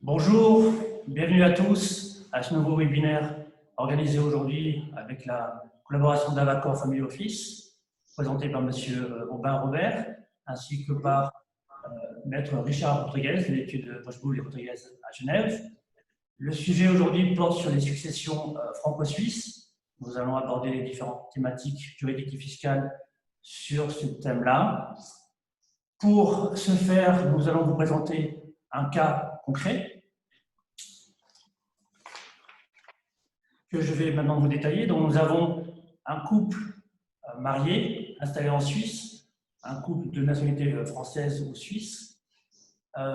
Bonjour, bienvenue à tous à ce nouveau webinaire organisé aujourd'hui avec la collaboration d'Avacor Family Office, présenté par M. Aubin Robert, ainsi que par Maître Richard Portuguez de l'étude Poche-Boulle et Portugaise à Genève. Le sujet aujourd'hui porte sur les successions franco-suisses. Nous allons aborder les différentes thématiques juridiques et fiscales sur ce thème-là. Pour ce faire, nous allons vous présenter un cas concret que je vais maintenant vous détailler. Donc, nous avons un couple marié, installé en Suisse, un couple de nationalité française ou suisse.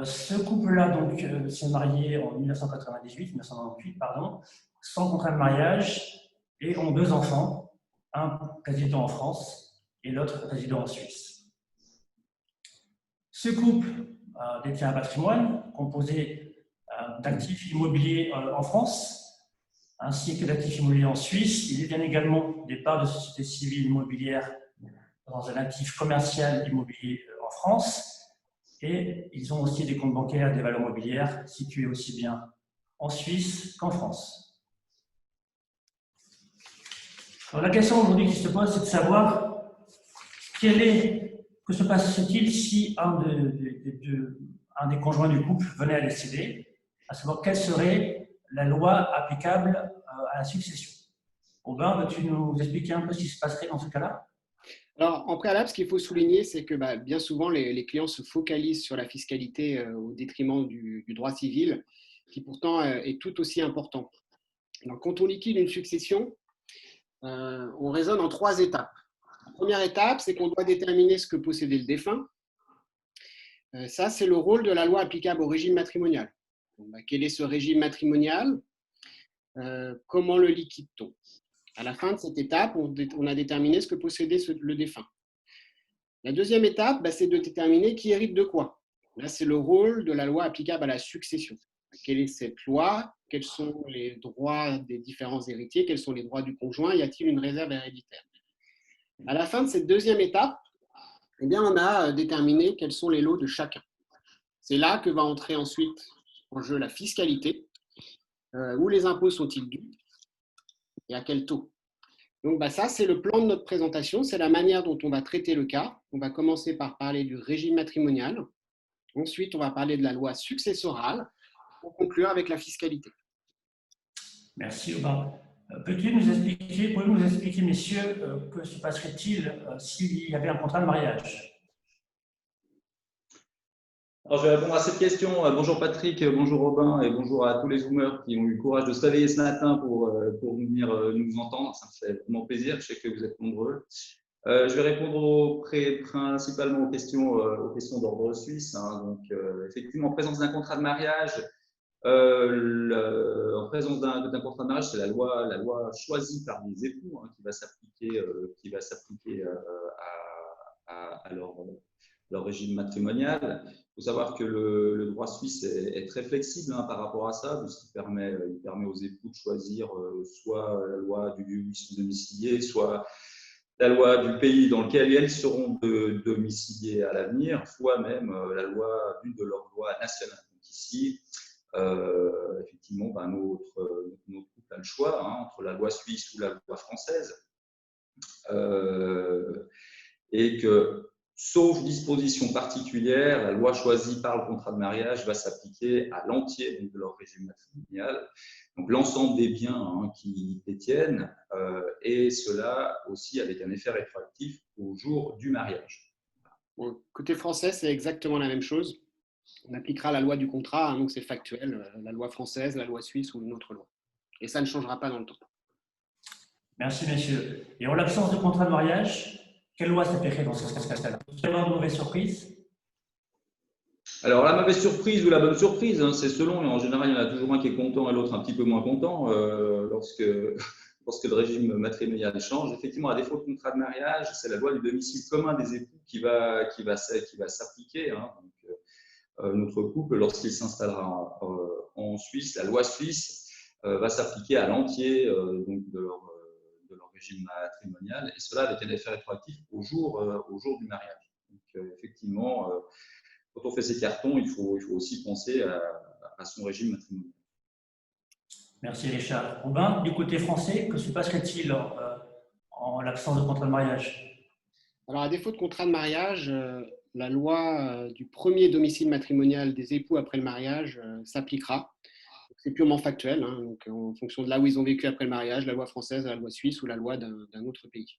Ce couple-là donc s'est marié en 1998, pardon, sans contrat de mariage et ont deux enfants, un résident en France et l'autre résident en Suisse. Ce couple détient un patrimoine composé d'actifs immobiliers en France, ainsi que d'actifs immobiliers en Suisse. Il détient également des parts de sociétés civiles immobilières dans un actif commercial immobilier en France. Et ils ont aussi des comptes bancaires et des valeurs mobilières situés aussi bien en Suisse qu'en France. Alors, la question aujourd'hui qui se pose, c'est de savoir que se passe-t-il si un des conjoints du couple venait à décéder, à savoir quelle serait la loi applicable à la succession. Aubin, veux-tu nous expliquer un peu ce qui se passerait dans ce cas-là? Alors, en préalable, ce qu'il faut souligner, c'est que bien souvent, les clients se focalisent sur la fiscalité au détriment du droit civil, qui pourtant est tout aussi important. Alors, quand on liquide une succession, on raisonne en 3 étapes. La première étape, c'est qu'on doit déterminer ce que possédait le défunt. Ça, c'est le rôle de la loi applicable au régime matrimonial. Donc, quel est ce régime matrimonial? Comment le liquide-t-on? À la fin de cette étape, on a déterminé ce que possédait le défunt. La deuxième étape, c'est de déterminer qui hérite de quoi. Là, c'est le rôle de la loi applicable à la succession. Quelle est cette loi? Quels sont les droits des différents héritiers? Quels sont les droits du conjoint? Y a-t-il une réserve héréditaire? À la fin de cette deuxième étape, on a déterminé quels sont les lots de chacun. C'est là que va entrer ensuite en jeu la fiscalité. Où les impôts sont-ils dus et à quel taux? Donc, ça, c'est le plan de notre présentation. C'est la manière dont on va traiter le cas. On va commencer par parler du régime matrimonial. Ensuite, on va parler de la loi successorale pour conclure avec la fiscalité. Merci, Aubin. Pouvez-vous nous expliquer, messieurs, que se passerait-il s'il y avait un contrat de mariage? Alors, je vais répondre à cette question. Bonjour Patrick, bonjour Robin et bonjour à tous les Zoomers qui ont eu le courage de se réveiller ce matin pour venir nous entendre. Ça me fait vraiment plaisir, je sais que vous êtes nombreux. Je vais répondre principalement aux questions d'ordre suisse. Donc, effectivement, en présence d'un contrat de mariage, en présence d'un contrat de mariage, c'est la loi choisie par les époux qui va s'appliquer à leur régime matrimonial. Il faut savoir que le droit suisse est très flexible par rapport à ça, puisqu'il permet aux époux de choisir soit la loi du lieu où ils sont domiciliés, soit la loi du pays dans lequel elles seront domiciliées à l'avenir, soit même la loi d'une de leurs lois nationales. Donc ici, effectivement, notre couple a le choix entre la loi suisse ou la loi française. Et que, sauf disposition particulière, la loi choisie par le contrat de mariage va s'appliquer à l'entier de leur régime matrimonial. Donc, l'ensemble des biens qu'ils détiennent, et cela aussi avec un effet rétroactif au jour du mariage. Bon, côté français, c'est exactement la même chose. On appliquera la loi du contrat, donc c'est factuel, la loi française, la loi suisse ou une autre loi. Et ça ne changera pas dans le temps. Merci, messieurs. Et en l'absence de contrat de mariage, quelle loi s'appliquerait dans ce cas-là? Vous avez une mauvaise surprise? Alors, la mauvaise surprise ou la bonne surprise, c'est selon, et en général, il y en a toujours un qui est content et l'autre un petit peu moins content lorsque le régime matrimonial change. Effectivement, à défaut de contrat de mariage, c'est la loi du domicile commun des époux qui va s'appliquer. Donc, notre couple, lorsqu'il s'installera en Suisse, la loi suisse va s'appliquer à l'entier de leur régime matrimonial, et cela avec un effet rétroactif au jour du mariage. Donc, effectivement, quand on fait ces cartons, il faut aussi penser à son régime matrimonial. Merci Richard. Robin, du côté français, que se passerait-il en l'absence de contrat de mariage? Alors, à défaut de contrat de mariage, la loi du premier domicile matrimonial des époux après le mariage s'appliquera. C'est purement factuel, hein, donc en fonction de là où ils ont vécu après le mariage, la loi française, la loi suisse ou la loi d'un autre pays.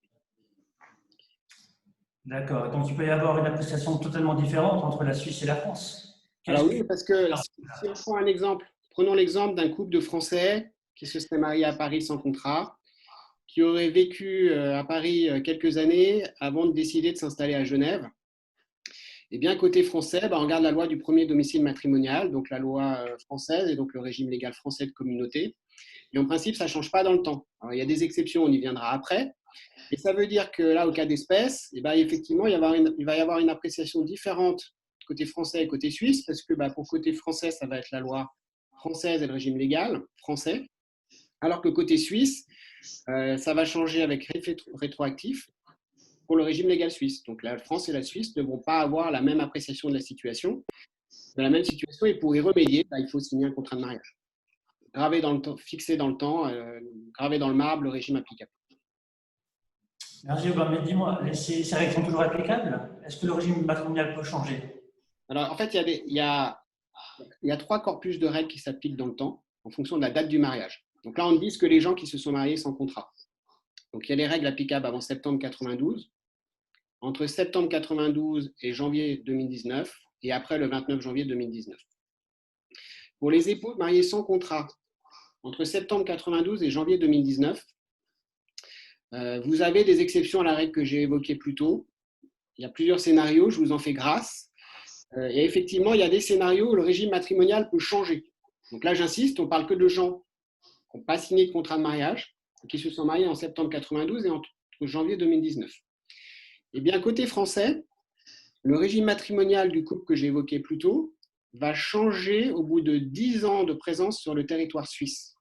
D'accord. Donc, il peut y avoir une appréciation totalement différente entre la Suisse et la France. Alors oui, parce que si on prend un exemple, prenons l'exemple d'un couple de Français qui se serait marié à Paris sans contrat, qui aurait vécu à Paris quelques années avant de décider de s'installer à Genève. Eh bien, côté français, on regarde la loi du premier domicile matrimonial, donc la loi française et donc le régime légal français de communauté. Et en principe, ça ne change pas dans le temps. Alors, il y a des exceptions, on y viendra après. Et ça veut dire que là, au cas d'espèce, effectivement, il va y avoir une appréciation différente côté français et côté suisse, parce que pour côté français, ça va être la loi française et le régime légal français, alors que côté suisse, ça va changer avec effet rétroactif pour le régime légal suisse. Donc la France et la Suisse ne vont pas avoir la même appréciation de la situation. Dans la même situation, et pour y remédier, il faut signer un contrat de mariage. Gravé dans le temps, fixé dans le temps, gravé dans le marbre, le régime applicable. Merci, Aubin. Mais dis-moi, ces règles sont toujours applicables? Est-ce que le régime matrimonial peut changer? Alors, en fait, il y a 3 corpus de règles qui s'appliquent dans le temps en fonction de la date du mariage. Donc là, on dit que les gens qui se sont mariés sans contrat. Donc, il y a les règles applicables avant septembre 92, entre septembre 92 et janvier 2019, et après le 29 janvier 2019. Pour les époux mariés sans contrat, entre septembre 92 et janvier 2019, vous avez des exceptions à la règle que j'ai évoquée plus tôt. Il y a plusieurs scénarios, je vous en fais grâce. Et effectivement, il y a des scénarios où le régime matrimonial peut changer. Donc là, j'insiste, on ne parle que de gens qui n'ont pas signé de contrat de mariage, qui se sont mariés en septembre 92 et entre janvier 2019. Eh bien, côté français, le régime matrimonial du couple que j'ai évoqué plus tôt va changer au bout de 10 ans de présence sur le territoire suisse.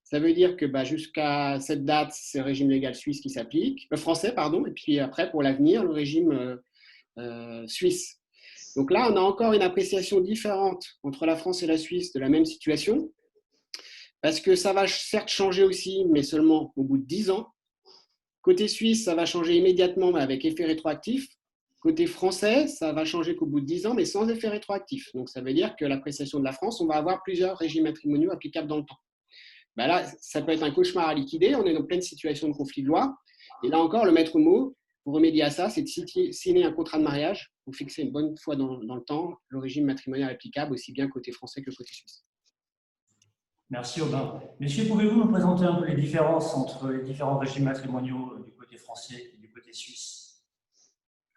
Ça veut dire que jusqu'à cette date, c'est le régime légal suisse qui s'applique, français, pardon, et puis après, pour l'avenir, le régime suisse. Donc là, on a encore une appréciation différente entre la France et la Suisse de la même situation, parce que ça va certes changer aussi, mais seulement au bout de 10 ans. Côté suisse, ça va changer immédiatement, mais avec effet rétroactif. Côté français, ça va changer qu'au bout de 10 ans, mais sans effet rétroactif. Donc ça veut dire que l'appréciation de la France, on va avoir plusieurs régimes matrimoniaux applicables dans le temps. Là, ça peut être un cauchemar à liquider, on est dans pleine situation de conflit de loi. Et là encore, le maître mot, pour remédier à ça, c'est de signer un contrat de mariage pour fixer une bonne fois dans le temps le régime matrimonial applicable, aussi bien côté français que côté suisse. Merci Aubin. Messieurs, pouvez-vous nous présenter un peu les différences entre les différents régimes matrimoniaux du côté français et du côté suisse?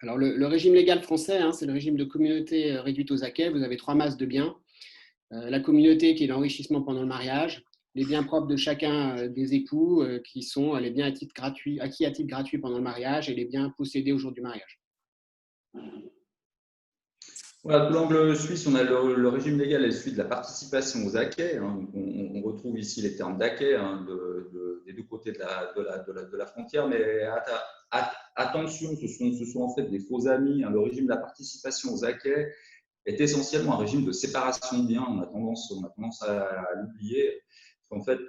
Alors, le régime légal français, c'est le régime de communauté réduite aux acquets. Vous avez 3 masses de biens. La communauté qui est l'enrichissement pendant le mariage, les biens propres de chacun des époux qui sont les biens acquis à titre gratuit pendant le mariage et les biens possédés au jour du mariage. Voilà, de l'angle suisse, on a le régime légal et celui de la participation aux acquets. Donc on retrouve ici les termes d'acquets des deux côtés de la frontière, mais attention, ce sont en fait des faux amis. Le régime de la participation aux acquets est essentiellement un régime de séparation de biens. On a tendance à l'oublier. En fait,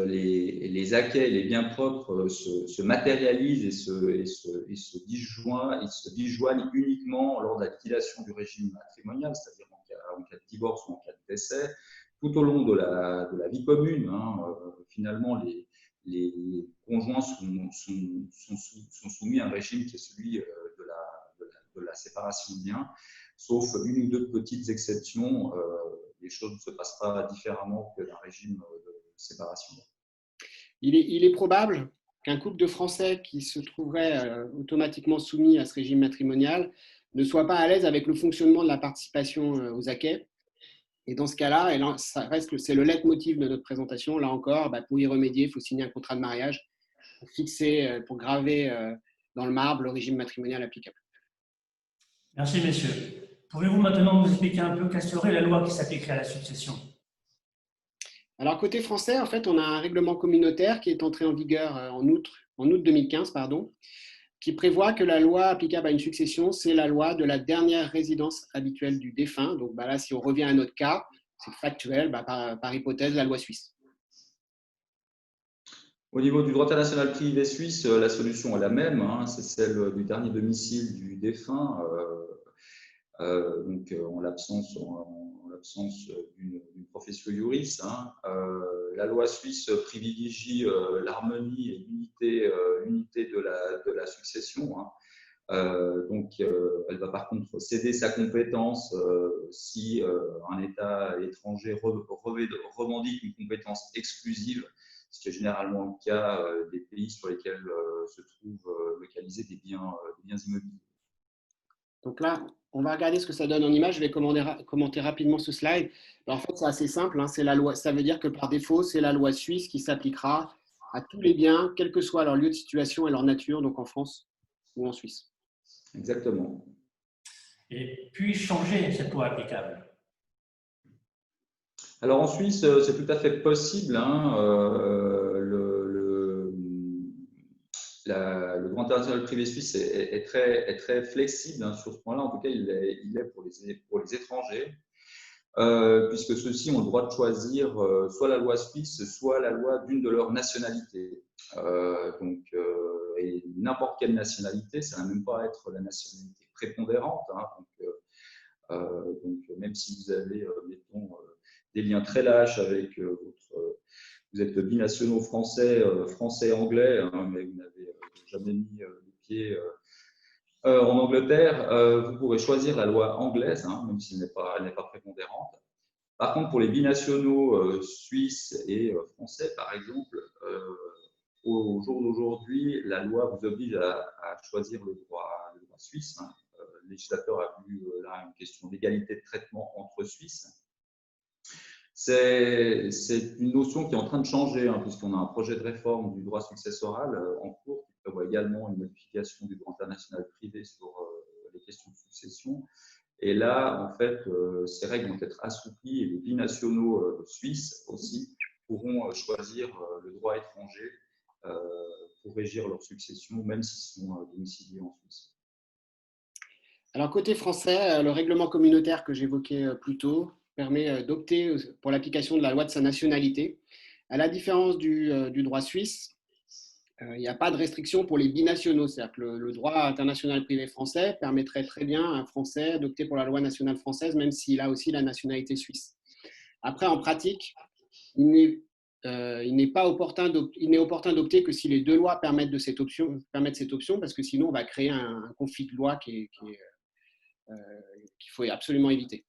les acquets et les biens propres se matérialisent et se disjoignent uniquement lors de la liquidation du régime matrimonial, c'est-à-dire en cas de divorce ou en cas de décès. Tout au long de la vie commune, finalement, les conjoints sont soumis à un régime qui est celui de la séparation de biens, sauf une ou deux petites exceptions. Les choses ne se passent pas différemment que d'un régime de séparation. Il est probable qu'un couple de Français qui se trouverait automatiquement soumis à ce régime matrimonial ne soit pas à l'aise avec le fonctionnement de la participation aux acquets. Et dans ce cas-là, et là c'est le leitmotiv de notre présentation, là encore, pour y remédier, il faut signer un contrat de mariage pour graver dans le marbre le régime matrimonial applicable. Merci, messieurs. Pouvez-vous maintenant nous expliquer un peu quelle serait la loi qui s'appliquerait à la succession? Alors, côté français, en fait, on a un règlement communautaire qui est entré en vigueur en août 2015, qui prévoit que la loi applicable à une succession, c'est la loi de la dernière résidence habituelle du défunt. Donc là, si on revient à notre cas, c'est factuel, par hypothèse, la loi suisse. Au niveau du droit international privé suisse, la solution est la même, hein, c'est celle du dernier domicile du défunt, donc en l'absence d'une professio juris. Hein. La loi suisse privilégie l'harmonie et l'unité de la succession. Hein. Donc, elle va par contre céder sa compétence si un État étranger revendique une compétence exclusive, ce qui est généralement le cas des pays sur lesquels se trouvent localisés des biens immobiliers. Donc là, on va regarder ce que ça donne en image. Je vais commenter rapidement ce slide. En fait, c'est assez simple. Hein. C'est la loi. Ça veut dire que par défaut, c'est la loi suisse qui s'appliquera à tous les biens, quel que soit leur lieu de situation et leur nature, donc en France ou en Suisse. Exactement. Et puis-je changer cette loi applicable? Alors en Suisse, c'est tout à fait possible. Hein, le droit international privé suisse est très flexible hein, sur ce point-là. En tout cas, il est pour les étrangers, puisque ceux-ci ont le droit de choisir soit la loi suisse, soit la loi d'une de leurs nationalités. Et n'importe quelle nationalité, ça n'a même pas à être la nationalité prépondérante. Hein, donc, même si vous avez, mettons, des liens très lâches avec vous êtes binationaux français-anglais, hein, mais vous n'avez jamais mis les pieds en Angleterre, vous pourrez choisir la loi anglaise, hein, même si elle n'est pas prépondérante. Par contre, pour les binationaux suisses et français, par exemple, au jour d'aujourd'hui, la loi vous oblige à choisir le droit suisse. Hein. Le législateur a vu là une question d'égalité de traitement entre Suisses. C'est une notion qui est en train de changer, hein, puisqu'on a un projet de réforme du droit successoral en cours qui prévoit également une modification du droit international privé sur les questions de succession. Et là, en fait, ces règles vont être assouplies et les binationaux suisses aussi pourront choisir le droit étranger pour régir leur succession, même s'ils sont domiciliés en Suisse. Alors, côté français, le règlement communautaire que j'évoquais plus tôt permet d'opter pour l'application de la loi de sa nationalité. À la différence du droit suisse, il n'y a pas de restriction pour les binationaux. C'est-à-dire que le droit international privé français permettrait très bien à un Français d'opter pour la loi nationale française, même s'il a aussi la nationalité suisse. Après, en pratique, il n'est opportun d'opter que si les deux lois permettent cette option, parce que sinon, on va créer un conflit de loi qu'il faut absolument éviter.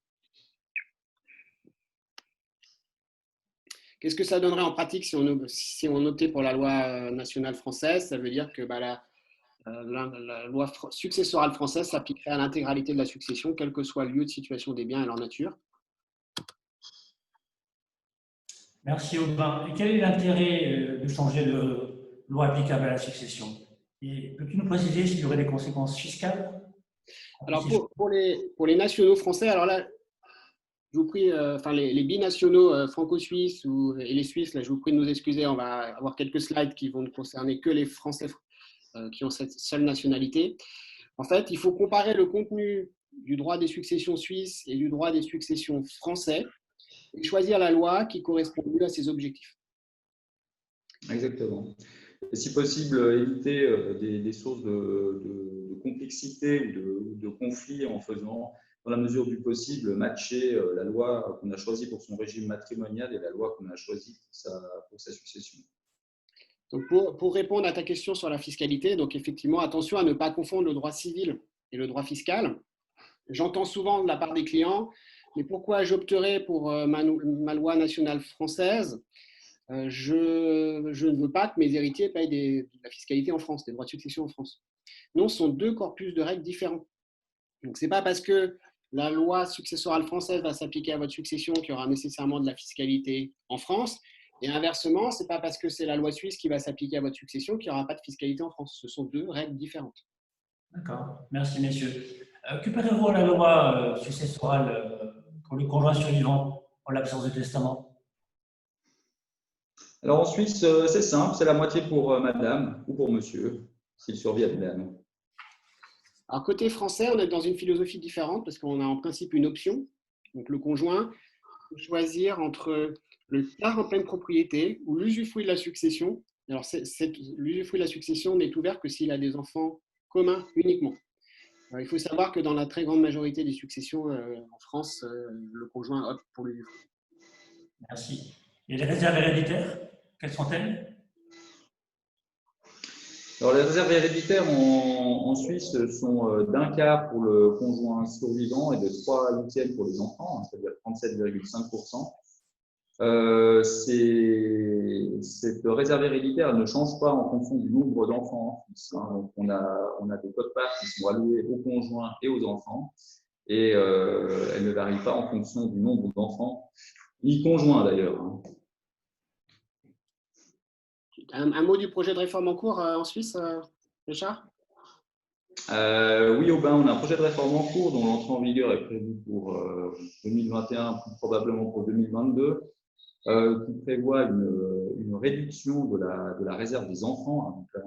Qu'est-ce que ça donnerait en pratique si on optait pour la loi nationale française? Ça veut dire que la loi successorale française s'appliquerait à l'intégralité de la succession, quel que soit le lieu de situation des biens et leur nature. Merci Aubin. Et quel est l'intérêt de changer de loi applicable à la succession? Et peux-tu nous préciser s'il y aurait des conséquences fiscales? Alors pour les nationaux français, alors là, je vous prie, les binationaux franco-suisses et les Suisses, là, je vous prie de nous excuser, on va avoir quelques slides qui vont ne concerner que les Français qui ont cette seule nationalité. En fait, il faut comparer le contenu du droit des successions suisses et du droit des successions français et choisir la loi qui correspond mieux à ses objectifs. Exactement. Et si possible, éviter des sources de complexité ou de conflit en faisant, dans la mesure du possible, matcher la loi qu'on a choisie pour son régime matrimonial et la loi qu'on a choisie pour sa succession. Donc pour répondre à ta question sur la fiscalité, donc effectivement, attention à ne pas confondre le droit civil et le droit fiscal. J'entends souvent de la part des clients, mais pourquoi j'opterais pour ma loi nationale française? Je ne veux pas que mes héritiers payent de la fiscalité en France, des droits de succession en France. Non, ce sont deux corpus de règles différents. Donc, ce n'est pas parce que la loi successorale française va s'appliquer à votre succession qu'il y aura nécessairement de la fiscalité en France. Et inversement, ce n'est pas parce que c'est la loi suisse qui va s'appliquer à votre succession qu'il n'y aura pas de fiscalité en France. Ce sont deux règles différentes. D'accord. Merci, messieurs. Que prévoit la loi successorale pour le conjoint survivant en l'absence de testament? Alors en Suisse, c'est simple, c'est la moitié pour madame ou pour monsieur. s'ils surviennent même. Alors, côté français, on est dans une philosophie différente parce qu'on a en principe une option. Donc, le conjoint peut choisir entre le quart en pleine propriété ou l'usufruit de la succession. Alors, l'usufruit de la succession n'est ouvert que s'il a des enfants communs uniquement. Alors, il faut savoir que dans la très grande majorité des successions en France, le conjoint opte pour l'usufruit. Merci. Et les réserves héréditaires, quelles sont-elles? Alors, les réserves héréditaires en Suisse sont d'un quart pour le conjoint survivant et de 3/8 pour les enfants, c'est-à-dire 37,5%. Cette réserve héréditaire ne change pas en fonction du nombre d'enfants en Suisse. Donc on a des quotes-parts qui sont allouées aux conjoints et aux enfants, et elle ne varie pas en fonction du nombre d'enfants, ni conjoints d'ailleurs. Un mot du projet de réforme en cours en Suisse, Richard? Oui, Aubin, on a un projet de réforme en cours dont l'entrée en vigueur est prévue pour 2021, plus probablement pour 2022, qui prévoit une réduction de la réserve des enfants. Donc là,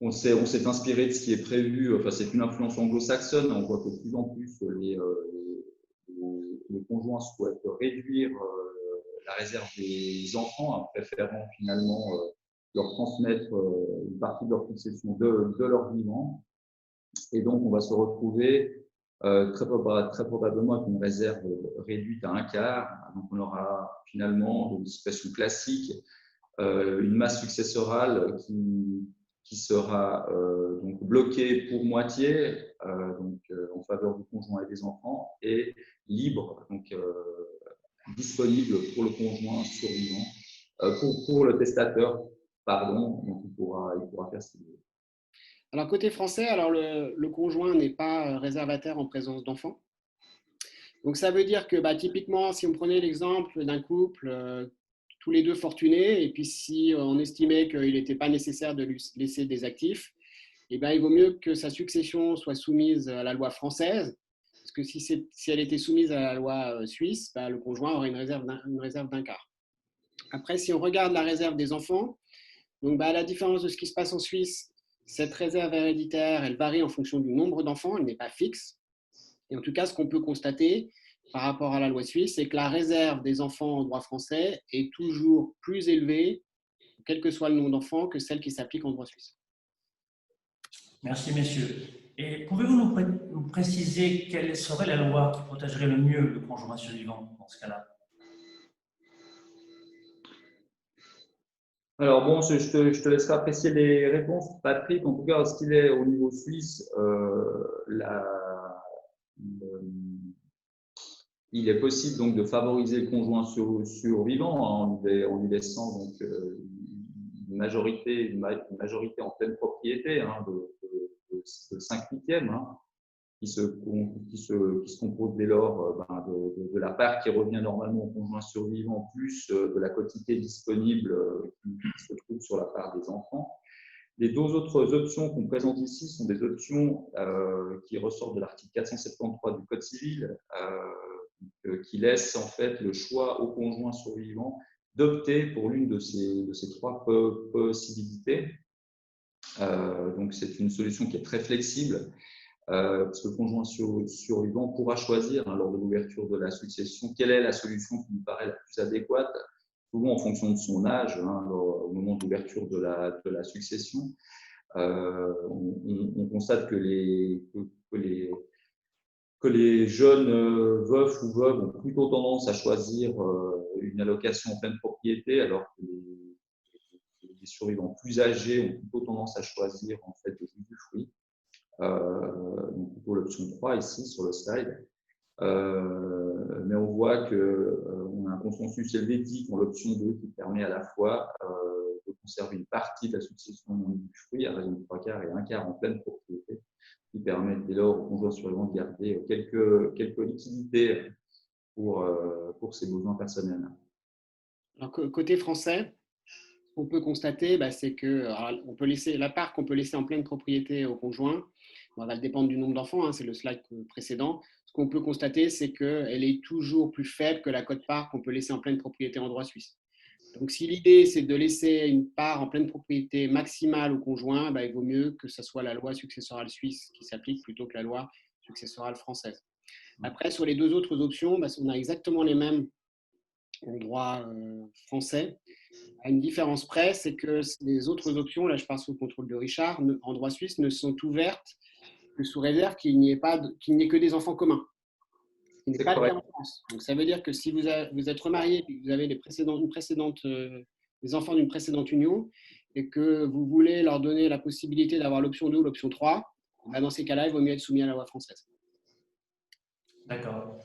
on s'est inspiré de ce qui est prévu, enfin c'est une influence anglo-saxonne, on voit que de plus en plus les conjoints souhaitent réduire la réserve des enfants, en préférant finalement leur transmettre une partie de leur succession de leur vivant. Et donc on va se retrouver très probablement avec une réserve réduite à un quart. Donc on aura finalement une situation classique, une masse successorale qui sera donc bloquée pour moitié en faveur du conjoint et des enfants, et libre, donc disponible pour le conjoint survivant, pour le testateur, pardon, donc il pourra faire ce qu'il veut. Alors, côté français, alors le conjoint n'est pas réservataire en présence d'enfants. Donc, ça veut dire que typiquement, si on prenait l'exemple d'un couple tous les deux fortunés, et puis si on estimait qu'il n'était pas nécessaire de lui laisser des actifs, il vaut mieux que sa succession soit soumise à la loi française, parce que si elle était soumise à la loi suisse, le conjoint aurait une réserve d'un quart. Après, si on regarde la réserve des enfants, donc à la différence de ce qui se passe en Suisse, cette réserve héréditaire, elle varie en fonction du nombre d'enfants, elle n'est pas fixe. Et en tout cas, ce qu'on peut constater par rapport à la loi suisse, c'est que la réserve des enfants en droit français est toujours plus élevée, quel que soit le nombre d'enfants, que celle qui s'applique en droit suisse. Merci, messieurs. Et pouvez-vous nous préciser quelle serait la loi qui protégerait le mieux le conjoint survivant dans ce cas-là? Alors bon, je te laisserai apprécier les réponses, Patrick. En tout cas, ce qu'il est au niveau suisse, il est possible donc de favoriser le conjoint survivant en lui laissant donc une majorité en pleine propriété de 5/8, qui se compose dès lors de la part qui revient normalement au conjoint survivant, plus de la quotité disponible qui se trouve sur la part des enfants. Les deux autres options qu'on présente ici sont des options qui ressortent de l'article 473 du Code civil, qui laisse en fait le choix au conjoint survivant d'opter pour l'une de ces trois possibilités. Donc c'est une solution qui est très flexible, parce que le conjoint survivant pourra choisir lors de l'ouverture de la succession quelle est la solution qui lui paraît la plus adéquate, souvent en fonction de son âge, au moment de l'ouverture de la succession. On constate que les jeunes veufs ou veuves ont plutôt tendance à choisir une allocation en pleine propriété, alors que les survivants plus âgés ont plutôt tendance à choisir en fait des usufruits. Donc plutôt l'option 3 ici sur le slide. Mais on voit qu'on a un consensus helvétique dans l'option 2 qui permet à la fois de conserver une partie de la succession du fruit à raison de 3/4 et 1/4 en pleine propriété, qui permettent dès lors au conjoint survivant de garder quelques liquidités pour ses besoins personnels. Alors, côté français, ce qu'on peut constater, c'est que on peut laisser la part qu'on peut laisser en pleine propriété au conjoint. Ça va dépendre du nombre d'enfants, c'est le slide précédent. Ce qu'on peut constater, c'est qu'elle est toujours plus faible que la quote-part qu'on peut laisser en pleine propriété en droit suisse. Donc, si l'idée, c'est de laisser une part en pleine propriété maximale au conjoint, il vaut mieux que ce soit la loi successorale suisse qui s'applique plutôt que la loi successorale française. Après, sur les deux autres options, on a exactement les mêmes en droit français. À une différence près, c'est que les autres options, là je parle sous le contrôle de Richard, en droit suisse ne sont ouvertes que sous réserve qu'il n'y ait que des enfants communs. Ce qui n'est pas le cas en France. Donc ça veut dire que si vous êtes remarié et que vous avez des enfants d'une précédente union et que vous voulez leur donner la possibilité d'avoir l'option 2 ou l'option 3, dans ces cas-là, il vaut mieux être soumis à la loi française. D'accord.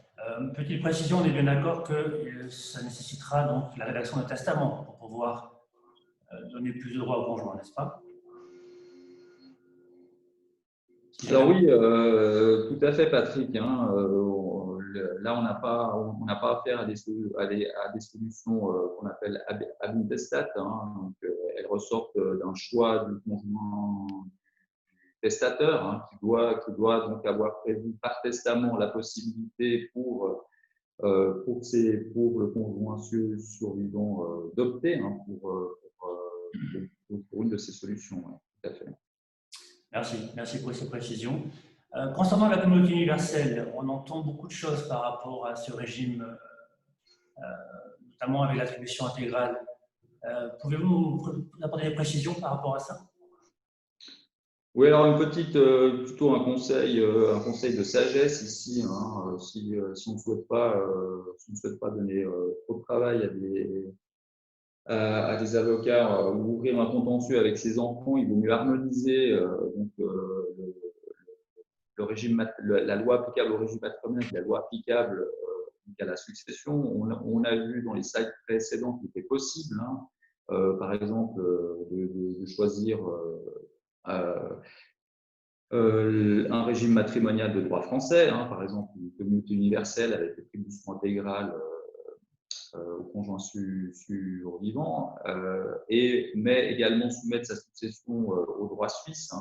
Petite précision, on est bien d'accord que ça nécessitera donc la rédaction d'un testament pour pouvoir donner plus de droits au conjoint, n'est-ce pas? Alors oui, tout à fait, Patrick. Là, on n'a pas affaire à des solutions qu'on appelle ab intestate. Donc, elles ressortent d'un choix du conjoint testateur, qui doit donc avoir prévu par testament la possibilité pour le conjoint survivant d'opter pour une de ces solutions. Tout à fait. Merci pour ces précisions. Concernant la communauté universelle, on entend beaucoup de choses par rapport à ce régime, notamment avec l'attribution intégrale. Pouvez-vous nous apporter des précisions par rapport à ça? Oui, alors plutôt un conseil de sagesse ici. Si on ne souhaite pas donner trop de travail à des avocats ou ouvrir un contentieux avec ses enfants, il vaut mieux harmoniser la loi applicable au régime matrimonial et la loi applicable à la succession. On a vu dans les slides précédents qu'il était possible, par exemple, de choisir un régime matrimonial de droit français, par exemple une communauté universelle avec attribution intégrale au conjoint survivant, mais également soumettre sa succession au droit suisse.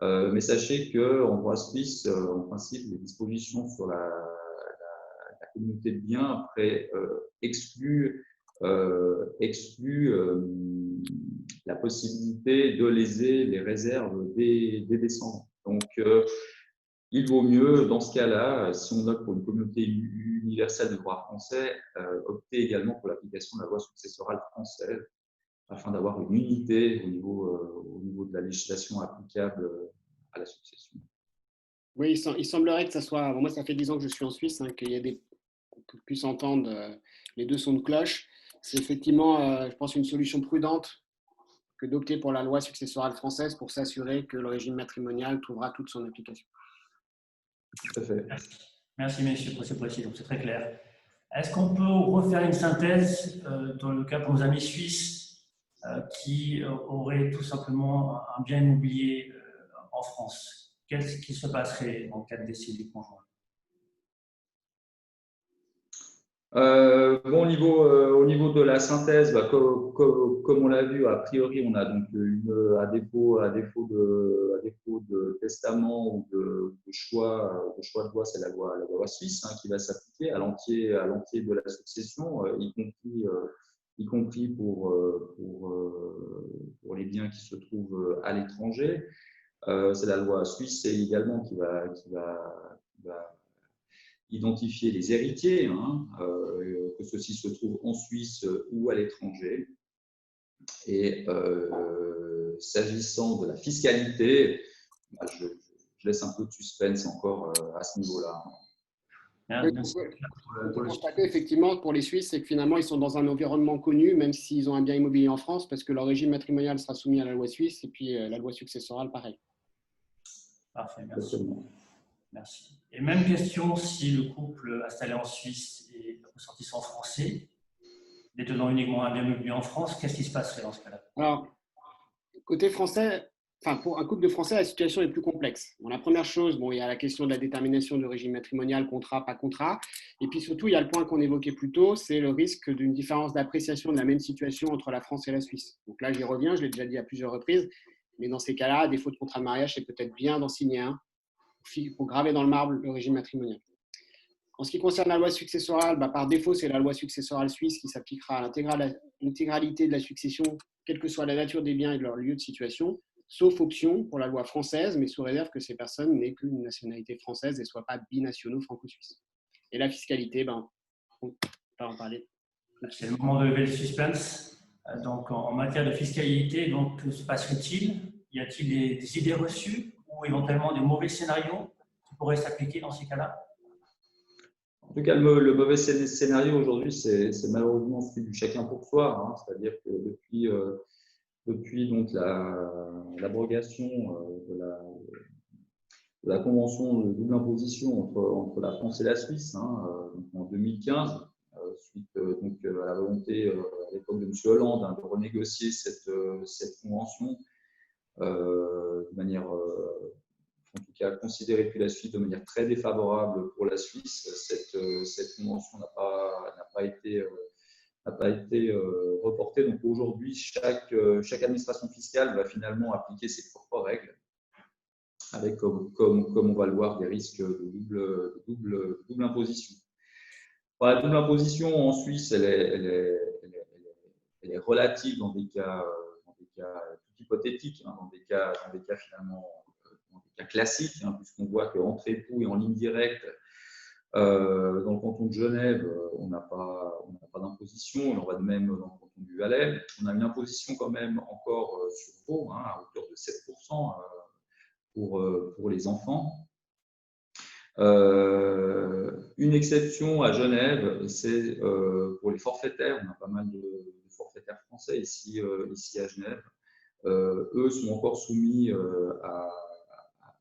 Mais sachez qu'en droit suisse, en principe, les dispositions sur la communauté de biens excluent la possibilité de léser les réserves des descendants. Donc, il vaut mieux, dans ce cas-là, si on opte pour une communauté universelle de droit français, opter également pour l'application de la loi successorale française afin d'avoir une unité au niveau de la législation applicable à la succession. Oui, il semblerait que ça soit… Bon, moi, ça fait 10 ans que je suis en Suisse, qu'il y ait qu'on puisse entendre les deux sons de cloche. C'est effectivement, je pense, une solution prudente que d'opter pour la loi successorale française pour s'assurer que le régime matrimonial trouvera toute son application. Tout à fait. Merci, messieurs, pour ces précisions, c'est très clair. Est-ce qu'on peut refaire une synthèse dans le cas pour nos amis suisses qui auraient tout simplement un bien immobilier en France? Qu'est-ce qui se passerait en cas de décès du conjoint? Au niveau de la synthèse, comme on l'a vu, a priori, on a donc à défaut de testament ou de choix de loi, c'est la loi suisse qui va s'appliquer à l'entier de la succession, y compris pour les biens qui se trouvent à l'étranger. C'est la loi suisse également qui va identifier les héritiers, que ceux-ci se trouvent en Suisse ou à l'étranger. Et s'agissant de la fiscalité, je laisse un peu de suspense encore à ce niveau-là. On peut constater effectivement pour les Suisses, c'est que finalement ils sont dans un environnement connu, même s'ils ont un bien immobilier en France, parce que leur régime matrimonial sera soumis à la loi suisse et puis la loi successorale, pareil. Parfait, merci. Merci. Et même question si le couple installé en Suisse est ressortissant français, détenant uniquement un bien immobilier en France, qu'est-ce qui se passerait dans ce cas-là? Alors, côté français, pour un couple de Français, la situation est plus complexe. Bon, la première chose, il y a la question de la détermination du régime matrimonial, contrat, pas contrat. Et puis surtout, il y a le point qu'on évoquait plus tôt, c'est le risque d'une différence d'appréciation de la même situation entre la France et la Suisse. Donc là, j'y reviens, je l'ai déjà dit à plusieurs reprises, mais dans ces cas-là, à défaut de contrat de mariage, c'est peut-être bien d'en signer un pour graver dans le marbre le régime matrimonial. En ce qui concerne la loi successorale, par défaut, c'est la loi successorale suisse qui s'appliquera à l'intégralité de la succession, quelle que soit la nature des biens et de leur lieu de situation, sauf option pour la loi française, mais sous réserve que ces personnes n'aient qu'une nationalité française et ne soient pas binationaux franco-suisses. Et la fiscalité, on va en parler. C'est le moment de lever le suspense. Donc, en matière de fiscalité, donc, que se passerait-il? Y a-t-il des idées reçues ou éventuellement des mauvais scénarios qui pourraient s'appliquer dans ces cas-là? En tout cas, le mauvais scénario aujourd'hui, c'est malheureusement celui du chacun pour soi, hein, c'est-à-dire que depuis donc l'abrogation de la convention de double imposition entre la France et la Suisse, hein, en 2015, suite donc à la volonté à l'époque de M. Hollande, hein, de renégocier cette convention de manière, en tout cas considérée depuis la Suisse de manière très défavorable pour la Suisse. Cette convention n'a pas été reportée. Donc aujourd'hui, chaque administration fiscale va finalement appliquer ses propres règles, avec, comme on va le voir, des risques de double imposition. La double imposition en Suisse, elle est relative dans des cas tout hypothétiques, hein, dans des cas finalement classiques, hein, puisqu'on voit qu'entre époux et en ligne directe, dans le canton de Genève, on n'a pas d'imposition, on en va de même dans le canton du Valais. On a une imposition quand même encore sur Vaud, hein, à hauteur de 7% pour les enfants. Une exception à Genève, c'est pour les forfaitaires. On a pas mal de forfaitaires français ici à Genève. Eux sont encore soumis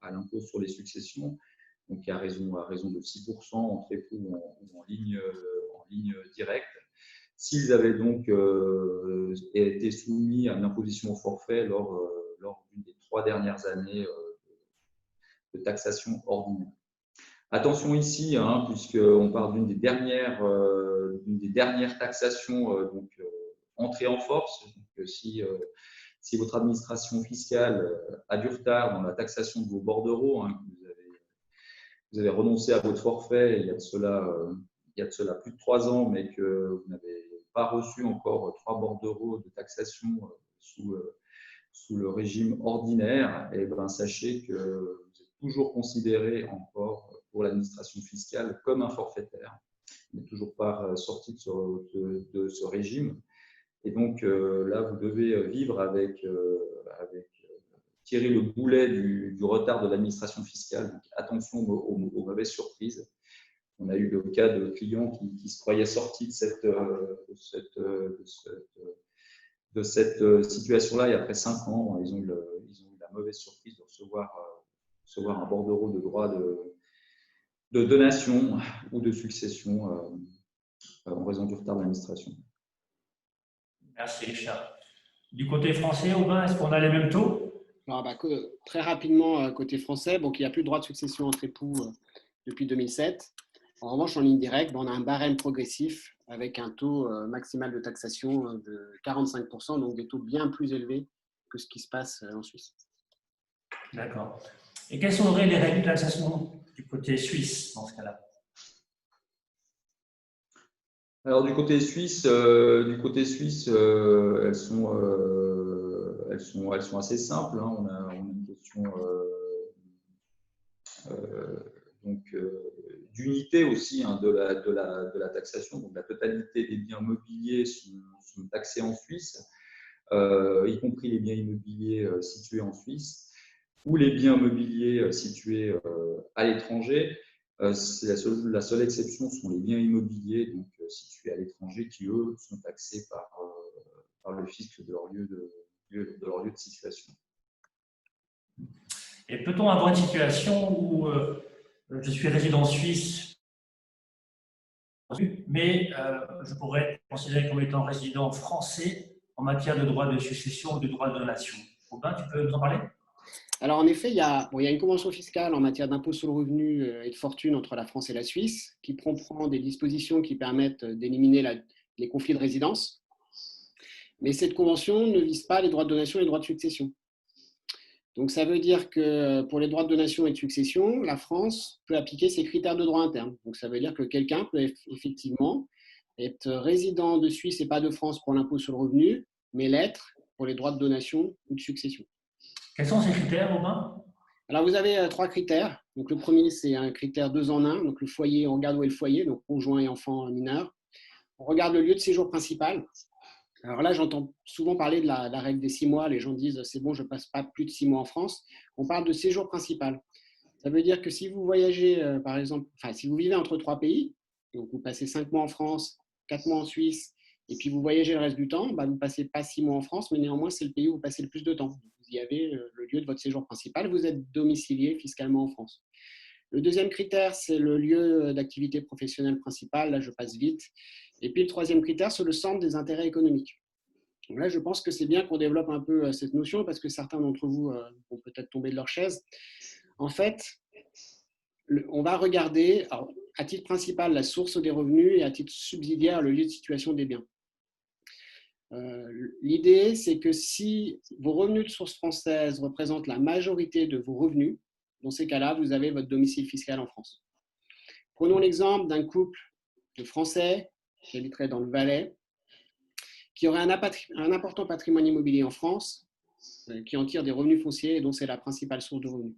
à l'impôt sur les successions, donc à raison de 6% entre époux ou en ligne directe. S'ils avaient donc été soumis à une imposition au forfait lors d'une des 3 dernières années de taxation ordinaire. Attention ici, hein, puisqu'on parle d'une des dernières taxations entrée en force. Donc, si votre administration fiscale a du retard dans la taxation de vos bordereaux, hein, vous avez renoncé à votre forfait il y a de cela plus de 3 ans, mais que vous n'avez pas reçu encore 3 bordereaux de taxation sous le régime ordinaire, et sachez que vous êtes toujours considéré encore pour l'administration fiscale comme un forfaitaire. Vous n'êtes toujours pas sorti de ce régime. Et donc là, vous devez vivre avec tirer le boulet du retard de l'administration fiscale. Donc, attention aux mauvaises surprises. On a eu le cas de clients qui se croyaient sortis de cette situation-là, et après 5 ans, ils ont eu la mauvaise surprise de recevoir un bordereau de droit de donation ou de succession en raison du retard de l'administration. Merci Richard. Du côté français, Aubin, est-ce qu'on a les mêmes taux? Alors, très rapidement, côté français, il n'y a plus de droit de succession entre époux depuis 2007. En revanche, en ligne directe, on a un barème progressif avec un taux maximal de taxation de 45%, donc des taux bien plus élevés que ce qui se passe en Suisse. D'accord. Et quelles seraient les règles de taxation du côté suisse dans ce cas-là? Alors du côté suisse, elles sont assez simples, hein. On a une question d'unité aussi, hein, de la taxation. Donc la totalité des biens mobiliers sont taxés en Suisse, y compris les biens immobiliers situés en Suisse ou les biens mobiliers situés à l'étranger. La seule exception sont les biens immobiliers donc, situés à l'étranger qui, eux, sont taxés par le fisc de leur lieu de situation. Et peut-on avoir une situation où je suis résident suisse, mais je pourrais être considéré comme étant résident français en matière de droit de succession ou de droit de donation? Aubin, tu peux nous en parler? Alors, en effet, il y a une convention fiscale en matière d'impôt sur le revenu et de fortune entre la France et la Suisse qui comprend des dispositions qui permettent d'éliminer les conflits de résidence. Mais cette convention ne vise pas les droits de donation et les droits de succession. Donc, ça veut dire que pour les droits de donation et de succession, la France peut appliquer ses critères de droit interne. Donc, ça veut dire que quelqu'un peut effectivement être résident de Suisse et pas de France pour l'impôt sur le revenu, mais l'être pour les droits de donation ou de succession. Quels sont ces critères, Aubin? Alors, vous avez 3 critères. Donc, le premier, c'est un critère 2 en 1. Donc, le foyer, on regarde où est le foyer, donc conjoint et enfant mineur. On regarde le lieu de séjour principal. Alors là, j'entends souvent parler de la règle des 6 mois. Les gens disent, c'est bon, je ne passe pas plus de 6 mois en France. On parle de séjour principal. Ça veut dire que si vous voyagez, par exemple, si vous vivez entre 3 pays, donc vous passez 5 mois en France, 4 mois en Suisse, et puis vous voyagez le reste du temps, vous ne passez pas 6 mois en France, mais néanmoins, c'est le pays où vous passez le plus de temps. Vous y avez le lieu de votre séjour principal, vous êtes domicilié fiscalement en France. Le deuxième critère, c'est le lieu d'activité professionnelle principale. Là, je passe vite. Et puis, le troisième critère, c'est le centre des intérêts économiques. Donc là, je pense que c'est bien qu'on développe un peu cette notion parce que certains d'entre vous vont peut-être tomber de leur chaise. En fait, on va regarder, alors, à titre principal, la source des revenus et à titre subsidiaire, le lieu de situation des biens. L'idée, c'est que si vos revenus de source française représentent la majorité de vos revenus, dans ces cas-là, vous avez votre domicile fiscal en France. Prenons l'exemple d'un couple de Français qui habiterait dans le Valais, qui aurait un important patrimoine immobilier en France, qui en tire des revenus fonciers et dont c'est la principale source de revenus.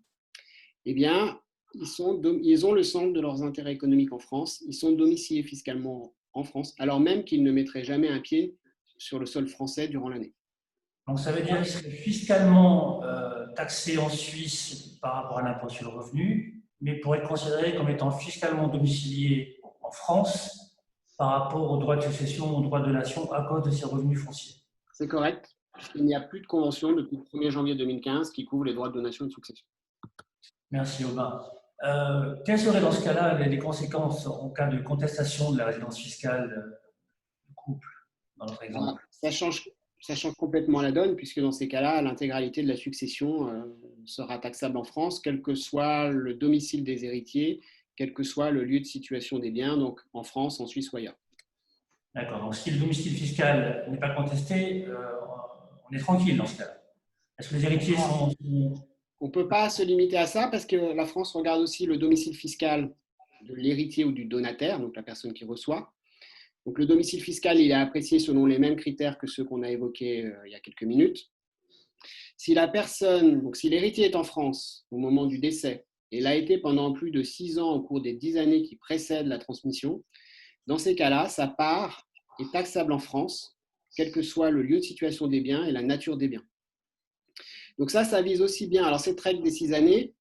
Eh bien, ils ont le centre de leurs intérêts économiques en France, ils sont domiciliés fiscalement en France, alors même qu'ils ne mettraient jamais un pied sur le sol français durant l'année. Donc, ça veut dire qu'ils seraient fiscalement taxés en Suisse par rapport à l'impôt sur le revenu, mais pour être considérés comme étant fiscalement domiciliés en France par rapport aux droits de succession, aux droits de donation à cause de ces revenus fonciers. C'est correct. Il n'y a plus de convention depuis le 1er janvier 2015 qui couvre les droits de donation et de succession. Merci, Aubin. Quelles seraient dans ce cas-là les conséquences en cas de contestation de la résidence fiscale du couple, dans notre exemple? Ça change complètement la donne, puisque dans ces cas-là, l'intégralité de la succession sera taxable en France, quel que soit le domicile des héritiers, quel que soit le lieu de situation des biens, donc en France, en Suisse ou ailleurs. D'accord. Donc, si le domicile fiscal n'est pas contesté, on est tranquille dans ce cas-là. Est-ce que les héritiers sont… On ne peut pas se limiter à ça parce que la France regarde aussi le domicile fiscal de l'héritier ou du donataire, donc la personne qui reçoit. Donc le domicile fiscal, il est apprécié selon les mêmes critères que ceux qu'on a évoqués il y a quelques minutes. Si l'héritier est en France au moment du décès et l'a été pendant plus de 6 ans au cours des 10 années qui précèdent la transmission, dans ces cas-là, sa part est taxable en France, quel que soit le lieu de situation des biens et la nature des biens. Donc ça vise aussi bien, alors cette règle des 6 années,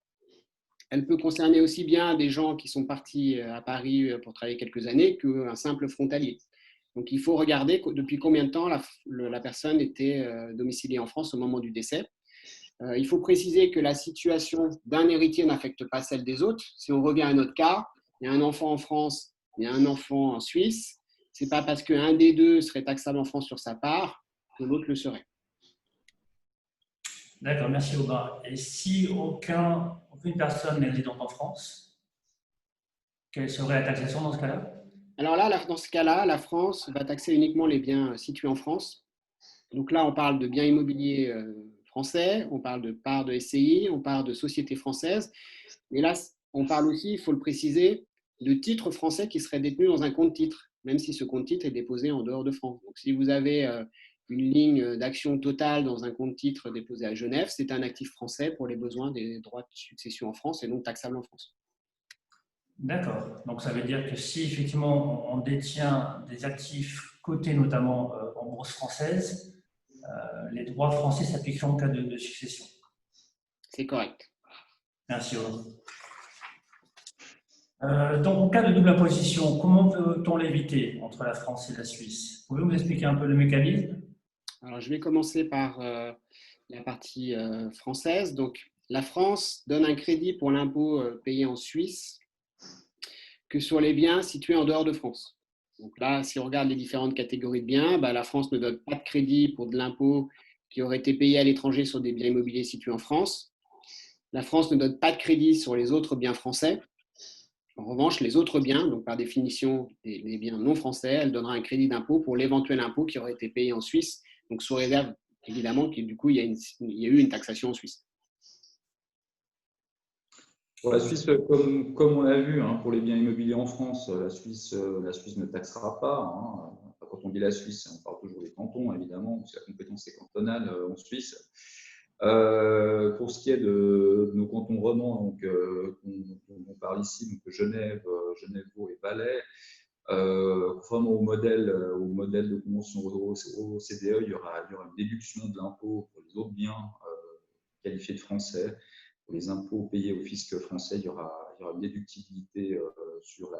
elle peut concerner aussi bien des gens qui sont partis à Paris pour travailler quelques années qu'un simple frontalier. Donc il faut regarder depuis combien de temps la personne était domiciliée en France au moment du décès. Il faut préciser que la situation d'un héritier n'affecte pas celle des autres. Si on revient à notre cas, il y a un enfant en France, il y a un enfant en Suisse. Ce n'est pas parce qu'un des deux serait taxable en France sur sa part que l'autre le serait. D'accord, merci Aubin. Et si aucune personne n'est résidente en France, quelle serait la taxation dans ce cas-là? Alors là, dans ce cas-là, la France va taxer uniquement les biens situés en France. Donc là, on parle de biens immobiliers français, on parle de parts de SCI, on parle de sociétés françaises. Mais là, on parle aussi, il faut le préciser, de titres français qui seraient détenus dans un compte titre, même si ce compte titre est déposé en dehors de France. Donc si vous avez une ligne d'action totale dans un compte titre déposé à Genève, c'est un actif français pour les besoins des droits de succession en France et donc taxable en France. D'accord. Donc ça veut dire que si effectivement on détient des actifs cotés notamment en bourse française, les droits français s'appliqueront en cas de succession. C'est correct. Merci Aubin. Donc, en cas de double imposition, comment peut-on l'éviter entre la France et la Suisse? Pouvez-vous nous expliquer un peu le mécanisme? Alors, je vais commencer par la partie française. Donc, la France donne un crédit pour l'impôt payé en Suisse que sur les biens situés en dehors de France. Donc là, si on regarde les différentes catégories de biens, la France ne donne pas de crédit pour de l'impôt qui aurait été payé à l'étranger sur des biens immobiliers situés en France. La France ne donne pas de crédit sur les autres biens français. En revanche, les autres biens, donc par définition les biens non français, elle donnera un crédit d'impôt pour l'éventuel impôt qui aurait été payé en Suisse, donc sous réserve évidemment qu'il y a eu une taxation en Suisse. Pour la Suisse, comme on l'a vu, hein, pour les biens immobiliers en France, la Suisse ne taxera pas. Hein. Quand on dit la Suisse, on parle toujours des cantons, évidemment, parce que la compétence est cantonale en Suisse. Pour ce qui est de nos cantons romans, donc, on parle ici, donc Genève, Genève-Vaud et Valais, conformément au modèle de convention OCDE, il y aura une déduction de l'impôt pour les autres biens qualifiés de français. Pour les impôts payés au fisc français, il y aura une déductibilité sur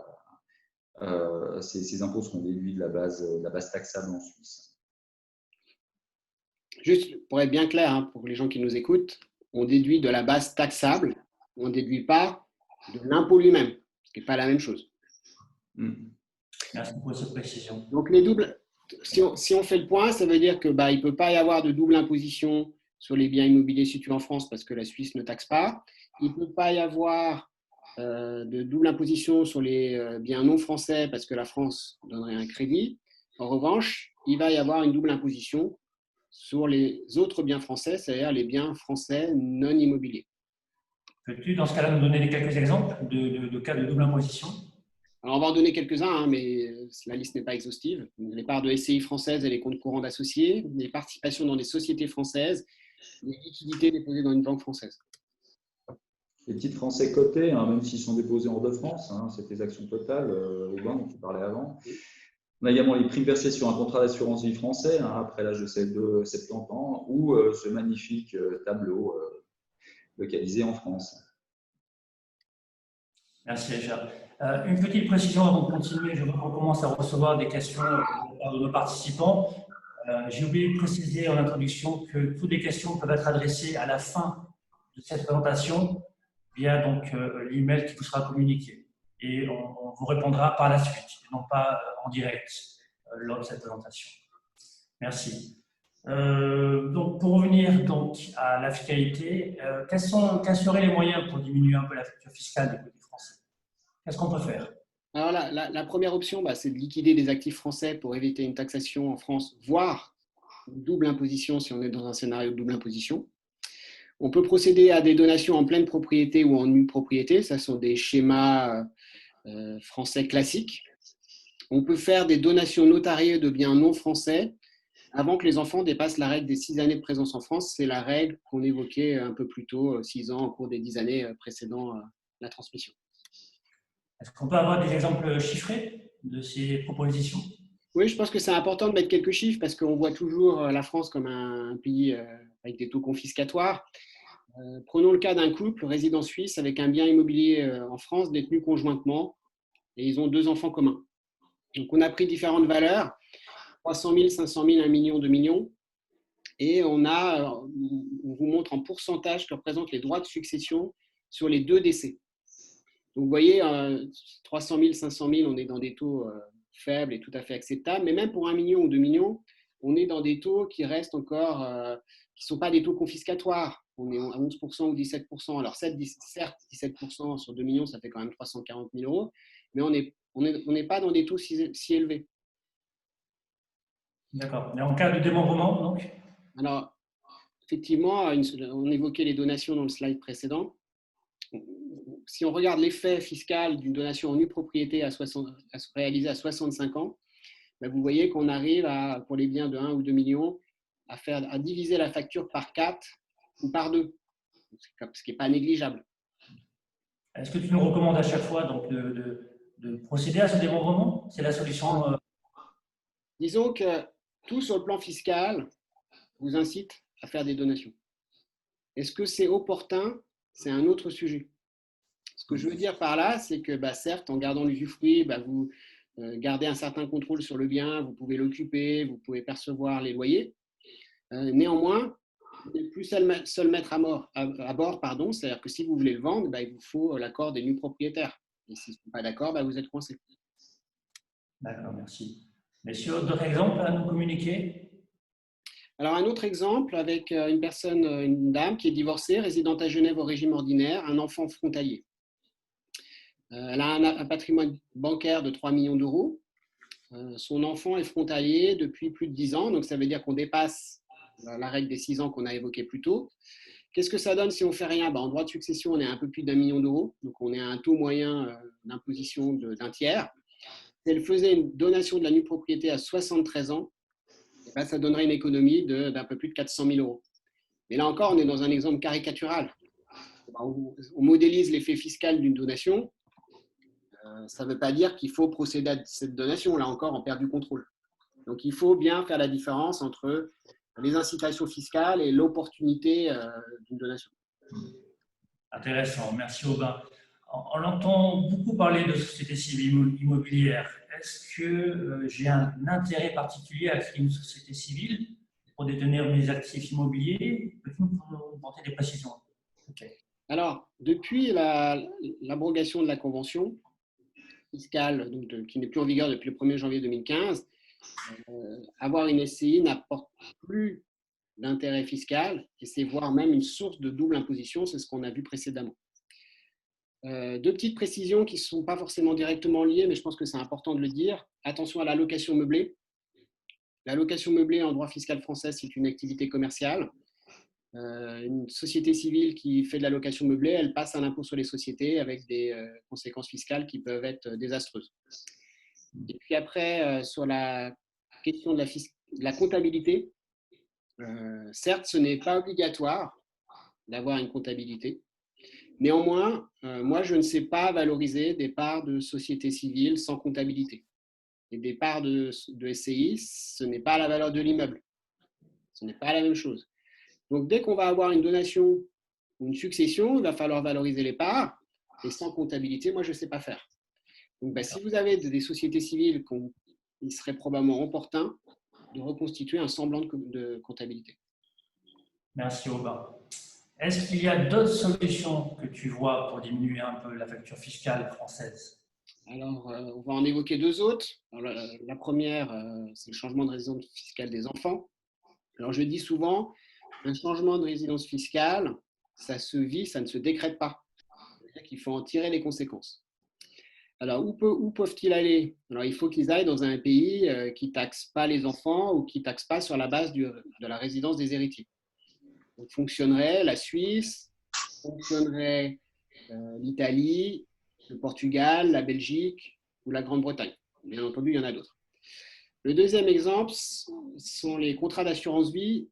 ces impôts seront déduits de la base taxable en Suisse. Juste pour être bien clair, hein, pour les gens qui nous écoutent, on déduit de la base taxable, on ne déduit pas de l'impôt lui-même, ce qui n'est pas la même chose. Merci pour cette précision. Donc, si on fait le point, ça veut dire qu'il ne peut pas y avoir de double imposition sur les biens immobiliers situés en France parce que la Suisse ne taxe pas. Il ne peut pas y avoir de double imposition sur les biens non français parce que la France donnerait un crédit. En revanche, il va y avoir une double imposition sur les autres biens français, c'est-à-dire les biens français non immobiliers. Peux-tu, dans ce cas-là, nous donner quelques exemples de cas de double imposition? Alors, on va en donner quelques-uns, hein, mais la liste n'est pas exhaustive. Les parts de SCI françaises et les comptes courants d'associés, les participations dans des sociétés françaises, les liquidités déposées dans une banque française. Les titres français cotés, hein, même s'ils sont déposés hors de France, hein, c'est les actions totales aux banques dont tu parlais avant. On a également les primes versées sur un contrat d'assurance vie français, hein, après l'âge de 70 ans, ou ce magnifique tableau localisé en France. Merci, Richard. Une petite précision avant de continuer. Je recommence à recevoir des questions de nos participants. J'ai oublié de préciser en introduction que toutes les questions peuvent être adressées à la fin de cette présentation via donc l'email qui vous sera communiqué. Et on vous répondra par la suite, non pas en direct lors de cette présentation. Merci. Donc, pour revenir donc à la fiscalité, quels seraient les moyens pour diminuer un peu la facture fiscale des côtés français? Qu'est-ce qu'on peut faire? Alors la première option, c'est de liquider des actifs français pour éviter une taxation en France, voire une double imposition si on est dans un scénario de double imposition. On peut procéder à des donations en pleine propriété ou en nue propriété. Ça sont des schémas français classiques. On peut faire des donations notariées de biens non français avant que les enfants dépassent la règle des 6 années de présence en France. C'est la règle qu'on évoquait un peu plus tôt, 6 ans au cours des 10 années précédant la transmission. Est-ce qu'on peut avoir des exemples chiffrés de ces propositions? Oui, je pense que c'est important de mettre quelques chiffres parce qu'on voit toujours la France comme un pays avec des taux confiscatoires. Prenons le cas d'un couple résident suisse avec un bien immobilier en France détenu conjointement et ils ont 2 enfants communs. Donc, on a pris différentes valeurs, 300 000, 500 000, 1 million, 2 millions. Et on vous montre en pourcentage que représentent les droits de succession sur les 2 décès. Donc, vous voyez, 300 000, 500 000, on est dans des taux faibles et tout à fait acceptables. Mais même pour 1 million ou 2 millions, on est dans des taux qui restent encore, qui ne sont pas des taux confiscatoires. On est à 11% ou 17%. Alors, certes, 17% sur 2 millions, ça fait quand même 340 000 euros. Mais on n'est pas dans des taux si élevés. D'accord. Et en cas de démembrement, donc? Alors, effectivement, on évoquait les donations dans le slide précédent. Si on regarde l'effet fiscal d'une donation en nue propriété réalisée à 65 ans, vous voyez qu'on arrive, pour les biens de 1 ou 2 millions, à diviser la facture par 4 ou par 2, ce qui n'est pas négligeable. Est-ce que tu nous recommandes à chaque fois donc, de procéder à ce démembrement? C'est la solution Disons que tout sur le plan fiscal vous incite à faire des donations. Est-ce que c'est opportun? C'est un autre sujet. Ce que je veux dire par là, c'est que certes, en gardant l'usufruit, vous gardez un certain contrôle sur le bien, vous pouvez l'occuper, vous pouvez percevoir les loyers. Néanmoins, vous n'êtes plus seul maître à bord, c'est-à-dire que si vous voulez le vendre, il vous faut l'accord des nus propriétaires. Et s'ils ne sont pas d'accord, vous êtes coincé. D'accord, merci. Messieurs, d'autres exemples à nous communiquer? Alors, un autre exemple avec une dame qui est divorcée, résidente à Genève au régime ordinaire, un enfant frontalier. Elle a un patrimoine bancaire de 3 millions d'euros. Son enfant est frontalier depuis plus de 10 ans, donc ça veut dire qu'on dépasse la règle des 6 ans qu'on a évoquée plus tôt. Qu'est-ce que ça donne si on ne fait rien? En droit de succession, on est à un peu plus d'1 million d'euros. Donc, on est à un taux moyen d'imposition d'un tiers. Si elle faisait une donation de la nue propriété à 73 ans, ça donnerait une économie d'un peu plus de 400 000 euros. Mais là encore, on est dans un exemple caricatural. On modélise l'effet fiscal d'une donation. Ça ne veut pas dire qu'il faut procéder à cette donation. Là encore, on perd du contrôle. Donc, il faut bien faire la différence entre les incitations fiscales et l'opportunité d'une donation. Intéressant, merci Aubin. On entend beaucoup parler de société civile immobilière. Est-ce que j'ai un intérêt particulier à créer une société civile pour détenir mes actifs immobiliers? Peux-tu nous apporter des précisions? Alors, depuis l'abrogation de la convention fiscale, donc qui n'est plus en vigueur depuis le 1er janvier 2015, avoir une SCI n'apporte plus d'intérêt fiscal et c'est voire même une source de double imposition, c'est ce qu'on a vu précédemment. Deux petites précisions qui ne sont pas forcément directement liées, mais je pense que c'est important de le dire. Attention à la location meublée. La location meublée en droit fiscal français, c'est une activité commerciale. Une société civile qui fait de la location meublée, elle passe à l'impôt sur les sociétés avec des conséquences fiscales qui peuvent être désastreuses. Et puis après, sur la question de la comptabilité, certes, ce n'est pas obligatoire d'avoir une comptabilité. Néanmoins, moi, je ne sais pas valoriser des parts de société civile sans comptabilité. Et des parts de SCI, ce n'est pas la valeur de l'immeuble. Ce n'est pas la même chose. Donc, dès qu'on va avoir une donation ou une succession, il va falloir valoriser les parts. Et sans comptabilité, moi, je ne sais pas faire. Donc, si vous avez des sociétés civiles, il serait probablement opportun de reconstituer un semblant de comptabilité. Merci Aubin. Est-ce qu'il y a d'autres solutions que tu vois pour diminuer un peu la facture fiscale française? Alors, on va en évoquer deux autres. Alors, la première, c'est le changement de résidence fiscale des enfants. Alors, je dis souvent, un changement de résidence fiscale, ça se vit, ça ne se décrète pas. C'est-à-dire qu'il faut en tirer les conséquences. Alors, où peuvent-ils aller? Alors, il faut qu'ils aillent dans un pays qui ne taxe pas les enfants ou qui ne taxe pas sur la base de la résidence des héritiers. Donc, fonctionnerait la Suisse, fonctionnerait l'Italie, le Portugal, la Belgique ou la Grande-Bretagne. Bien entendu, il y en a d'autres. Le deuxième exemple sont les contrats d'assurance vie.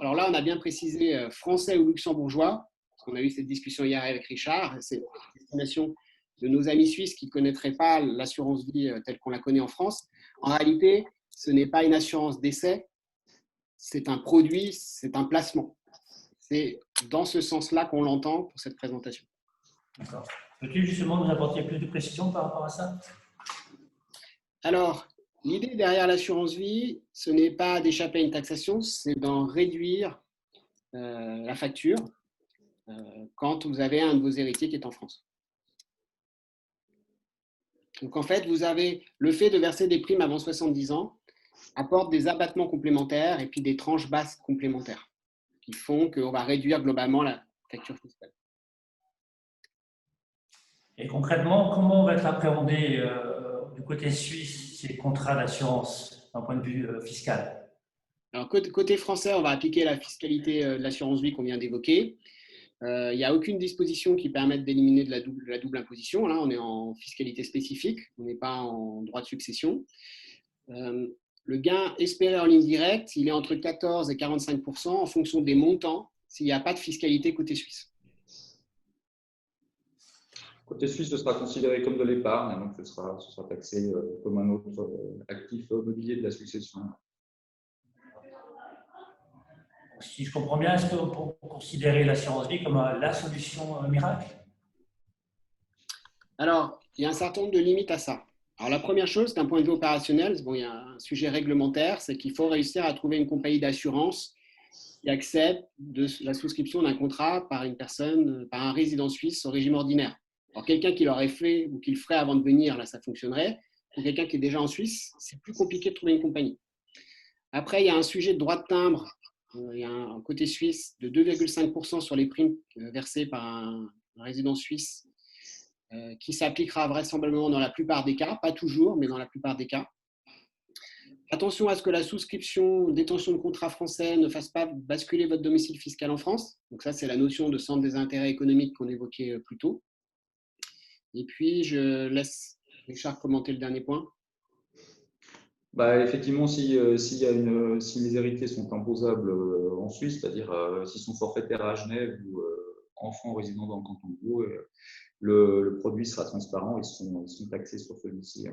Alors là, on a bien précisé français ou luxembourgeois, parce qu'on a eu cette discussion hier avec Richard. C'est une destination de nos amis suisses qui ne connaîtraient pas l'assurance vie telle qu'on la connaît en France. En réalité, ce n'est pas une assurance décès, c'est un produit, c'est un placement. C'est dans ce sens-là qu'on l'entend pour cette présentation. D'accord. Peux-tu justement nous apporter plus de précisions par rapport à ça? Alors, l'idée derrière l'assurance vie, ce n'est pas d'échapper à une taxation, c'est d'en réduire la facture quand vous avez un de vos héritiers qui est en France. Donc, en fait, vous avez le fait de verser des primes avant 70 ans apporte des abattements complémentaires et puis des tranches basses complémentaires qui font qu'on va réduire globalement la facture fiscale. Et concrètement, comment va être appréhendé du côté suisse ces contrats d'assurance d'un point de vue fiscal? Alors, côté français, on va appliquer la fiscalité de l'assurance vie qu'on vient d'évoquer. Il n'y a aucune disposition qui permette d'éliminer la double imposition. Là, on est en fiscalité spécifique, on n'est pas en droit de succession. Le gain espéré en ligne directe, il est entre 14 et 45% en fonction des montants s'il n'y a pas de fiscalité côté suisse. Côté suisse, ce sera considéré comme de l'épargne, donc ce sera taxé comme un autre actif mobilier de la succession. Si je comprends bien, est-ce qu'on peut considérer l'assurance vie comme la solution miracle? Alors, il y a un certain nombre de limites à ça. Alors, la première chose, d'un point de vue opérationnel, il y a un sujet réglementaire, c'est qu'il faut réussir à trouver une compagnie d'assurance qui accepte la souscription d'un contrat par une personne, par un résident suisse au régime ordinaire. Alors, quelqu'un qui l'aurait fait ou qui le ferait avant de venir, là, ça fonctionnerait. Pour quelqu'un qui est déjà en Suisse, c'est plus compliqué de trouver une compagnie. Après, il y a un sujet de droit de timbre. Il y a un côté suisse de 2,5% sur les primes versées par un résident suisse qui s'appliquera vraisemblablement dans la plupart des cas, pas toujours, mais dans la plupart des cas. Attention à ce que la souscription, détention de contrat français ne fasse pas basculer votre domicile fiscal en France. Donc ça, c'est la notion de centre des intérêts économiques qu'on évoquait plus tôt. Et puis, je laisse Richard commenter le dernier point. Bah, effectivement, si les héritiers sont imposables en Suisse, c'est-à-dire s'ils sont forfaitaires à Genève ou enfants résidant dans le canton de Vaud, le produit sera transparent, ils sont taxés sur celui-ci.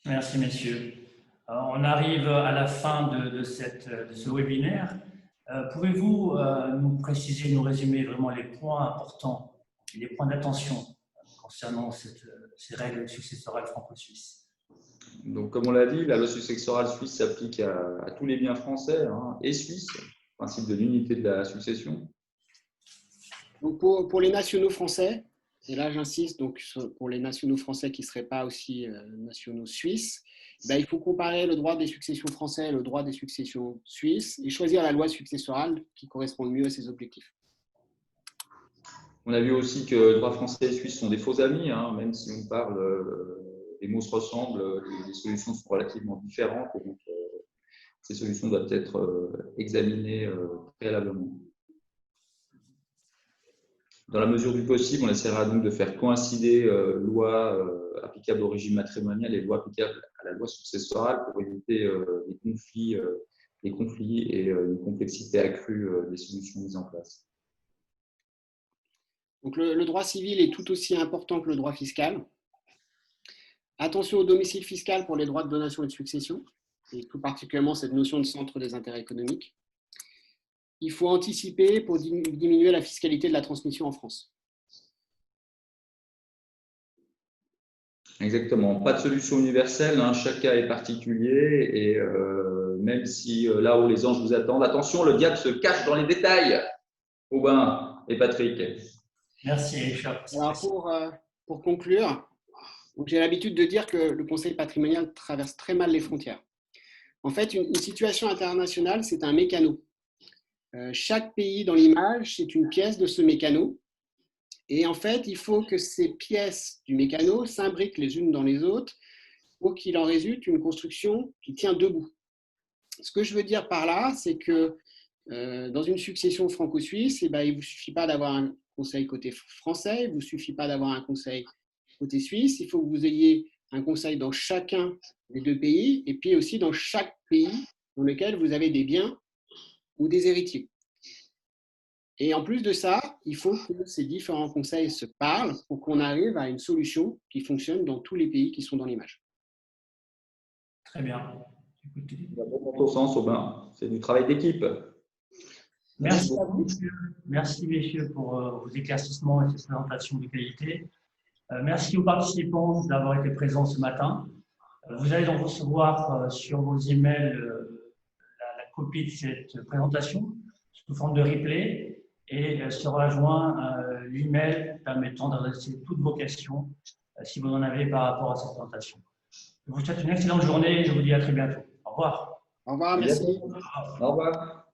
Merci, messieurs. On arrive à la fin de ce webinaire. Pouvez-vous nous préciser, nous résumer vraiment les points importants, les points d'attention concernant ces règles successorales franco-suisses? Donc, comme on l'a dit, la loi successorale suisse s'applique à tous les biens français et suisses, principe de l'unité de la succession. Donc pour les nationaux français, et là j'insiste, donc pour les nationaux français qui ne seraient pas aussi nationaux suisses, il faut comparer le droit des successions français et le droit des successions suisses et choisir la loi successorale qui correspond le mieux à ces objectifs. On a vu aussi que le droit français et suisse sont des faux amis, même si on parle, les mots se ressemblent, les solutions sont relativement différentes, et donc ces solutions doivent être examinées préalablement. Dans la mesure du possible, on essaiera donc de faire coïncider loi applicable au régime matrimonial et loi applicable à la loi successorale pour éviter les conflits et une complexité accrue des solutions mises en place. Donc le droit civil est tout aussi important que le droit fiscal. Attention au domicile fiscal pour les droits de donation et de succession, et tout particulièrement cette notion de centre des intérêts économiques. Il faut anticiper pour diminuer la fiscalité de la transmission en France. Exactement. Pas de solution universelle, chaque cas est particulier et même si là où les anges vous attendent, attention, le diable se cache dans les détails. Aubin et Patrick. Merci, Richard. Alors pour conclure, j'ai l'habitude de dire que le conseil patrimonial traverse très mal les frontières. En fait, une situation internationale, c'est un mécano. Chaque pays dans l'image, c'est une pièce de ce mécano. Et en fait, il faut que ces pièces du mécano s'imbriquent les unes dans les autres pour qu'il en résulte une construction qui tient debout. Ce que je veux dire par là, c'est que dans une succession franco-suisse, il ne vous suffit pas d'avoir un conseil côté français, il ne vous suffit pas d'avoir un conseil côté suisse, il faut que vous ayez un conseil dans chacun des deux pays et puis aussi dans chaque pays dans lequel vous avez des biens ou des héritiers. Et en plus de ça, il faut que ces différents conseils se parlent pour qu'on arrive à une solution qui fonctionne dans tous les pays qui sont dans l'image. Très bien. Au sens, Aubin, c'est du travail d'équipe. Merci à vous. Merci, messieurs, pour vos éclaircissements et ces présentations de qualité. Merci aux participants d'avoir été présents ce matin. Vous allez donc recevoir sur vos emails la copie de cette présentation sous forme de replay. Et sera joint l'email permettant d'adresser toutes vos questions si vous en avez par rapport à cette présentation. Je vous souhaite une excellente journée et je vous dis à très bientôt. Au revoir. Au revoir, merci. Au revoir.